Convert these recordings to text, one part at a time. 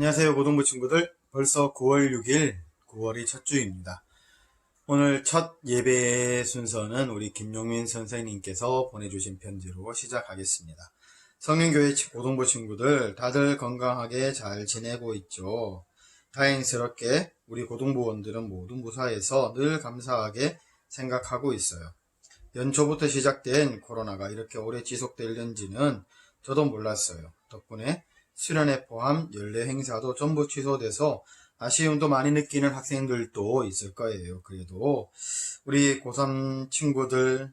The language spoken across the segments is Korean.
안녕하세요 고등부 친구들. 벌써 9월 6일 9월이 첫 주입니다. 오늘 첫 예배 순서는 우리 김용민 선생님께서 보내주신 편지로 시작하겠습니다. 성민교회 고등부 친구들 다들 건강하게 잘 지내고 있죠? 다행스럽게 우리 고등부원들은 모두 무사해서 늘 감사하게 생각하고 있어요. 연초부터 시작된 코로나가 이렇게 오래 지속될는지는 저도 몰랐어요. 덕분에 수련회 포함 연례 행사도 전부 취소돼서 아쉬움도 많이 느끼는 학생들도 있을 거예요. 그래도 우리 고3 친구들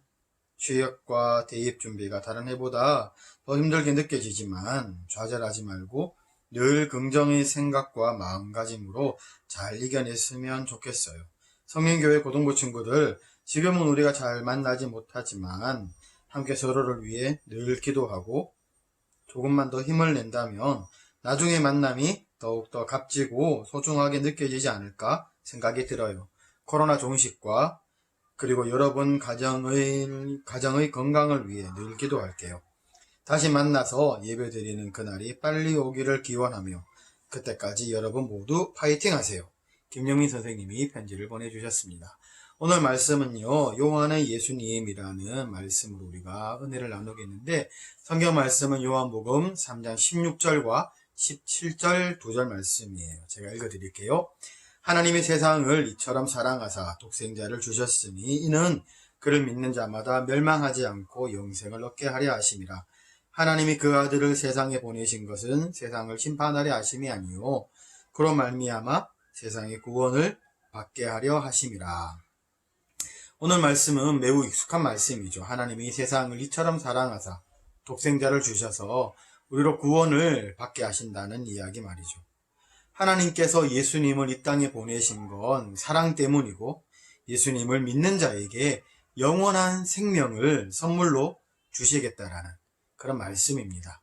취업과 대입 준비가 다른 해보다 더 힘들게 느껴지지만 좌절하지 말고 늘 긍정의 생각과 마음가짐으로 잘 이겨냈으면 좋겠어요. 성민교회 고등부 친구들, 지금은 우리가 잘 만나지 못하지만 함께 서로를 위해 늘 기도하고 조금만 더 힘을 낸다면 나중에 만남이 더욱더 값지고 소중하게 느껴지지 않을까 생각이 들어요. 코로나 종식과 그리고 여러분 가정의 건강을 위해 늘 기도할게요. 다시 만나서 예배드리는 그날이 빨리 오기를 기원하며 그때까지 여러분 모두 파이팅 하세요. 김영민 선생님이 편지를 보내주셨습니다. 오늘 말씀은요, 요한의 예수님이라는 말씀으로 우리가 은혜를 나누겠는데, 성경 말씀은 요한복음 3장 16절과 17절 2절 말씀이에요. 제가 읽어드릴게요. 하나님이 세상을 이처럼 사랑하사 독생자를 주셨으니 이는 그를 믿는 자마다 멸망하지 않고 영생을 얻게 하려 하심이라. 하나님이 그 아들을 세상에 보내신 것은 세상을 심판하려 하심이 아니요 그로 말미암아 세상의 구원을 받게 하려 하심이라. 오늘 말씀은 매우 익숙한 말씀이죠. 하나님이 세상을 이처럼 사랑하사 독생자를 주셔서 우리로 구원을 받게 하신다는 이야기 말이죠. 하나님께서 예수님을 이 땅에 보내신 건 사랑 때문이고 예수님을 믿는 자에게 영원한 생명을 선물로 주시겠다라는 그런 말씀입니다.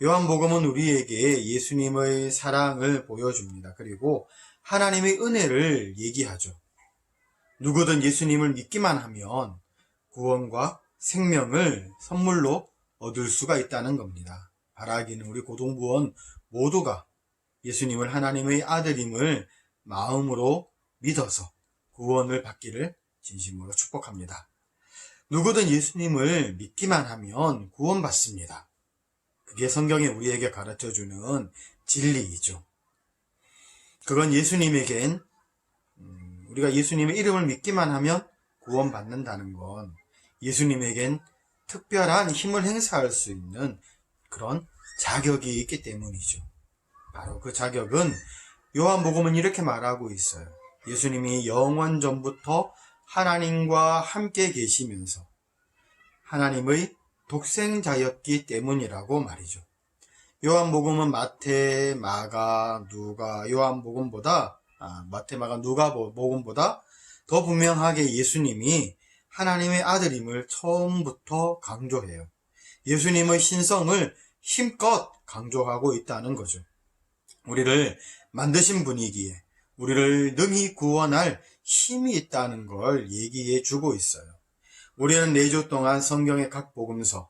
요한복음은 우리에게 예수님의 사랑을 보여줍니다. 그리고 하나님의 은혜를 얘기하죠. 누구든 예수님을 믿기만 하면 구원과 생명을 선물로 얻을 수가 있다는 겁니다. 바라기는 우리 고등부원 모두가 예수님을 하나님의 아들임을 마음으로 믿어서 구원을 받기를 진심으로 축복합니다. 누구든 예수님을 믿기만 하면 구원받습니다. 그게 성경이 우리에게 가르쳐주는 진리이죠. 그건 예수님에겐 우리가 예수님의 이름을 믿기만 하면 구원받는다는 건 예수님에겐 특별한 힘을 행사할 수 있는 그런 자격이 있기 때문이죠. 바로 그 자격은 요한복음은 이렇게 말하고 있어요. 예수님이 영원 전부터 하나님과 함께 계시면서 하나님의 독생자였기 때문이라고 말이죠. 요한복음은 마태, 마가, 누가, 요한복음보다 마태, 마가, 누가복음보다 더 분명하게 예수님이 하나님의 아들임을 처음부터 강조해요. 예수님의 신성을 힘껏 강조하고 있다는 거죠. 우리를 만드신 분이기에 우리를 능히 구원할 힘이 있다는 걸 얘기해 주고 있어요. 우리는 4주 동안 성경의 각 복음서,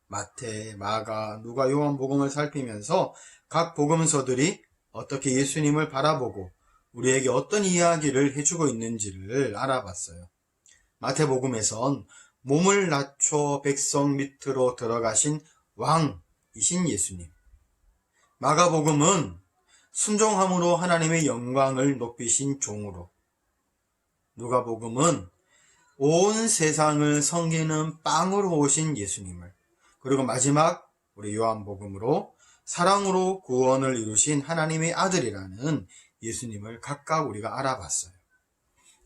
마태, 마가, 누가, 요한복음을 살피면서 각 복음서들이 어떻게 예수님을 바라보고 우리에게 어떤 이야기를 해주고 있는지를 알아봤어요. 마태복음에선 몸을 낮춰 백성 밑으로 들어가신 왕이신 예수님. 마가복음은 순종함으로 하나님의 영광을 높이신 종으로. 누가복음은 온 세상을 섬기는 빵으로 오신 예수님을. 그리고 마지막 우리 요한복음으로 사랑으로 구원을 이루신 하나님의 아들이라는 예수님을 각각 우리가 알아봤어요.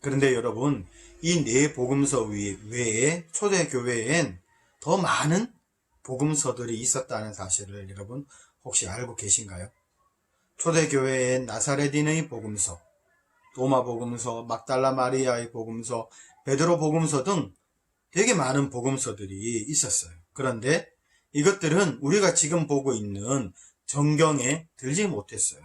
그런데 여러분, 이 4복음서 외에 초대교회엔 더 많은 복음서들이 있었다는 사실을 여러분 혹시 알고 계신가요? 초대교회엔 나사렛인의 복음서, 도마복음서, 막달라 마리아의 복음서, 베드로 복음서 등 되게 많은 복음서들이 있었어요. 그런데 이것들은 우리가 지금 보고 있는 정경에 들지 못했어요.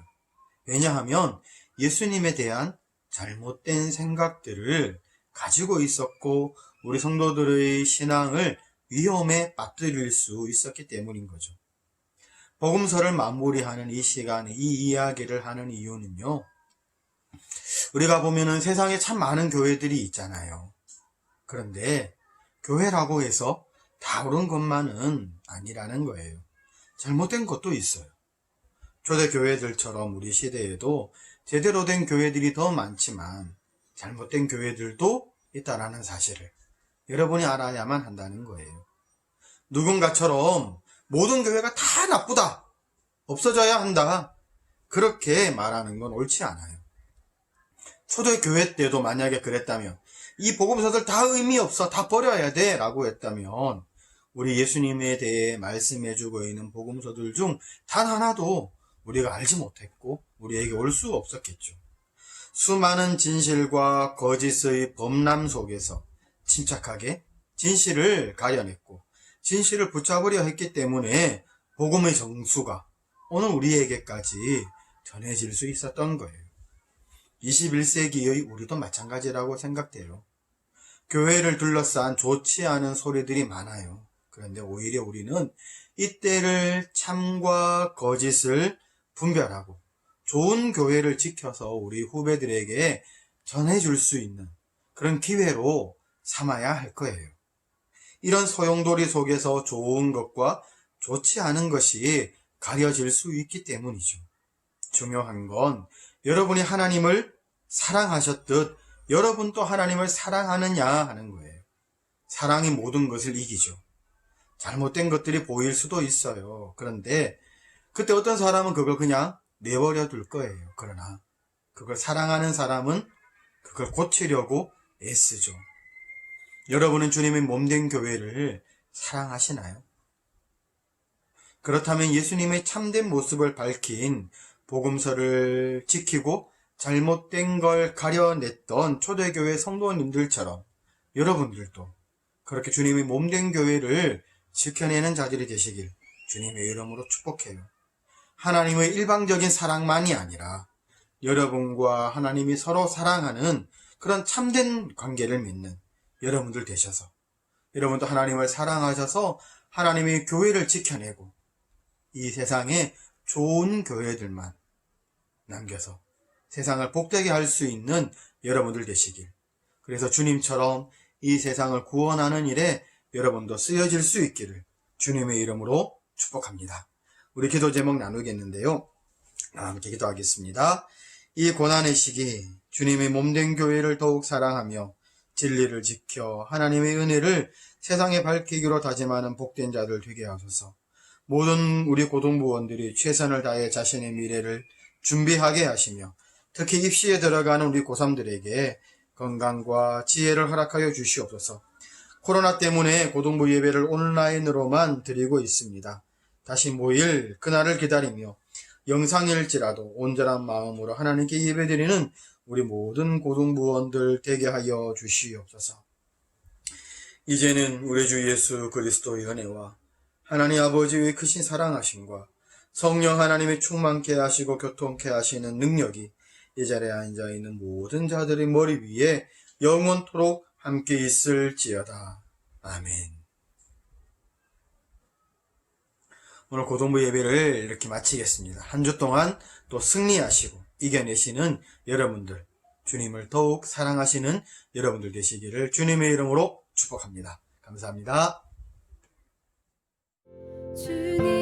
왜냐하면 예수님에 대한 잘못된 생각들을 가지고 있었고 우리 성도들의 신앙을 위험에 빠뜨릴 수 있었기 때문인 거죠. 복음서를 마무리하는 이 시간에 이 이야기를 하는 이유는요. 우리가 보면은 세상에 참 많은 교회들이 있잖아요. 그런데 교회라고 해서 다 옳은 것만은 아니라는 거예요. 잘못된 것도 있어요. 초대교회들처럼 우리 시대에도 제대로 된 교회들이 더 많지만 잘못된 교회들도 있다라는 사실을 여러분이 알아야만 한다는 거예요. 누군가처럼 모든 교회가 다 나쁘다, 없어져야 한다, 그렇게 말하는 건 옳지 않아요. 초대교회 때도 만약에 그랬다면, 이 복음서들 다 의미 없어, 다 버려야 돼 라고 했다면 우리 예수님에 대해 말씀해주고 있는 복음서들 중 단 하나도 우리가 알지 못했고 우리에게 올 수 없었겠죠. 수많은 진실과 거짓의 범람 속에서 침착하게 진실을 가려냈고 진실을 붙잡으려 했기 때문에 복음의 정수가 오늘 우리에게까지 전해질 수 있었던 거예요. 21세기의 우리도 마찬가지라고 생각돼요. 교회를 둘러싼 좋지 않은 소리들이 많아요. 그런데 오히려 우리는 이때를 참과 거짓을 분별하고 좋은 교회를 지켜서 우리 후배들에게 전해줄 수 있는 그런 기회로 삼아야 할 거예요. 이런 소용돌이 속에서 좋은 것과 좋지 않은 것이 가려질 수 있기 때문이죠. 중요한 건 여러분이 하나님을 사랑하셨듯 여러분도 하나님을 사랑하느냐 하는 거예요. 사랑이 모든 것을 이기죠. 잘못된 것들이 보일 수도 있어요. 그런데 그때 어떤 사람은 그걸 그냥 내버려 둘 거예요. 그러나 그걸 사랑하는 사람은 그걸 고치려고 애쓰죠. 여러분은 주님의 몸된 교회를 사랑하시나요? 그렇다면 예수님의 참된 모습을 밝힌 복음서를 지키고 잘못된 걸 가려냈던 초대교회 성도님들처럼 여러분들도 그렇게 주님의 몸된 교회를 지켜내는 자들이 되시길 주님의 이름으로 축복해요. 하나님의 일방적인 사랑만이 아니라 여러분과 하나님이 서로 사랑하는 그런 참된 관계를 맺는 여러분들 되셔서 여러분도 하나님을 사랑하셔서 하나님의 교회를 지켜내고 이 세상에 좋은 교회들만 남겨서 세상을 복되게 할 수 있는 여러분들 되시길, 그래서 주님처럼 이 세상을 구원하는 일에 여러분도 쓰여질 수 있기를 주님의 이름으로 축복합니다. 우리 기도 제목 나누겠는데요. 함께 기도하겠습니다. 이 고난의 시기 주님의 몸된 교회를 더욱 사랑하며 진리를 지켜 하나님의 은혜를 세상에 밝히기로 다짐하는 복된 자들 되게 하소서. 모든 우리 고등부원들이 최선을 다해 자신의 미래를 준비하게 하시며 특히 입시에 들어가는 우리 고3들에게 건강과 지혜를 허락하여 주시옵소서. 코로나 때문에 고등부 예배를 온라인으로만 드리고 있습니다. 다시 모일 그날을 기다리며 영상일지라도 온전한 마음으로 하나님께 예배드리는 우리 모든 고등부원들 되게 하여 주시옵소서. 이제는 우리 주 예수 그리스도의 은혜와 하나님 아버지의 크신 사랑하심과 성령 하나님의 충만케 하시고 교통케 하시는 능력이 이 자리에 앉아있는 모든 자들의 머리 위에 영원토록 함께 있을지어다. 아멘. 오늘 고등부 예배를 이렇게 마치겠습니다. 한 주 동안 또 승리하시고 이겨내시는 여러분들, 주님을 더욱 사랑하시는 여러분들 되시기를 주님의 이름으로 축복합니다. 감사합니다. 주님